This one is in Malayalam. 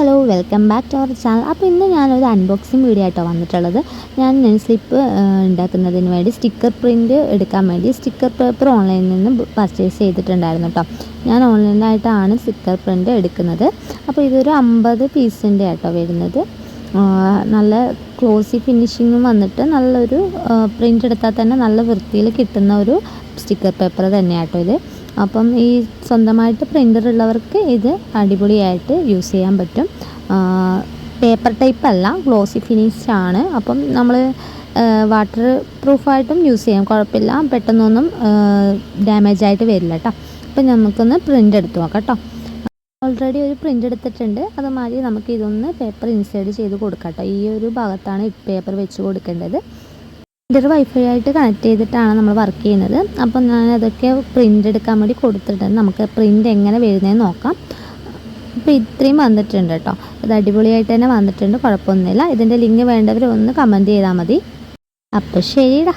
Hello welcome back to our channel. അപ്പോൾ ഇന്ന് ഞാനൊരു അൺബോക്സിങ് വീഡിയോ ആയിട്ടോ വന്നിട്ടുള്ളത്. ഞാൻ നെയിം സ്ലിപ്പ് ഉണ്ടാക്കുന്നതിന് വേണ്ടി സ്റ്റിക്കർ പ്രിൻറ്റ് എടുക്കാൻ വേണ്ടി സ്റ്റിക്കർ പേപ്പർ ഓൺലൈനിൽ നിന്ന് പർച്ചേസ് ചെയ്തിട്ടുണ്ടായിരുന്നു കേട്ടോ. ഞാൻ ഓൺലൈനായിട്ടാണ് സ്റ്റിക്കർ പ്രിൻറ്റ് എടുക്കുന്നത്. അപ്പോൾ ഇതൊരു 50 പീസിൻ്റെ ആട്ടോ വരുന്നത്. നല്ല ക്ലോസി ഫിനിഷിങ്ങും വന്നിട്ട് നല്ലൊരു പ്രിൻ്റ് എടുത്താൽ തന്നെ നല്ല വൃത്തിയിൽ കിട്ടുന്ന ഒരു സ്റ്റിക്കർ പേപ്പർ തന്നെയാട്ടോ ഇത്. അപ്പം ഈ സ്വന്തമായിട്ട് പ്രിൻ്റർ ഉള്ളവർക്ക് ഇത് അടിപൊളിയായിട്ട് യൂസ് ചെയ്യാൻ പറ്റും. പേപ്പർ ടൈപ്പ് അല്ല, ഗ്ലോസി ഫിനിഷ് ആണ്. അപ്പം നമ്മൾ വാട്ടർ പ്രൂഫായിട്ടും യൂസ് ചെയ്യാം, കുഴപ്പമില്ല. പെട്ടെന്നൊന്നും ഡാമേജ് ആയിട്ട് വരില്ല കേട്ടോ. അപ്പം നമുക്കൊന്ന് പ്രിൻ്റ് എടുത്ത് നോക്കാം കേട്ടോ. ഓൾറെഡി ഒരു പ്രിൻ്റ് എടുത്തിട്ടുണ്ട്. അതുമാതിരി നമുക്ക് ഇതൊന്ന് പേപ്പർ ഇൻസേർട്ട് ചെയ്ത് കൊടുക്കാം കേട്ടോ. ഈ ഒരു ഭാഗത്താണ് പേപ്പർ വെച്ച് കൊടുക്കേണ്ടത്. പ്രിൻ്റർ വൈഫൈ ആയിട്ട് കണക്ട് ചെയ്തിട്ടാണ് നമ്മൾ വർക്ക് ചെയ്യുന്നത്. അപ്പം ഞാൻ അതൊക്കെ പ്രിൻ്റ് എടുക്കാൻ വേണ്ടി കൊടുത്തിട്ടുണ്ട്. നമുക്ക് പ്രിൻ്റ് എങ്ങനെ വരുന്നതെന്ന് നോക്കാം. ഇപ്പോൾ ഇത്രയും വന്നിട്ടുണ്ട് കേട്ടോ. ഇത് അടിപൊളിയായിട്ട് തന്നെ വന്നിട്ടുണ്ട്, കുഴപ്പമൊന്നുമില്ല. ഇതിൻ്റെ ലിങ്ക് വേണ്ടവർ ഒന്ന് കമൻറ്റ് ചെയ്താൽ മതി. അപ്പോൾ ശരിടാ.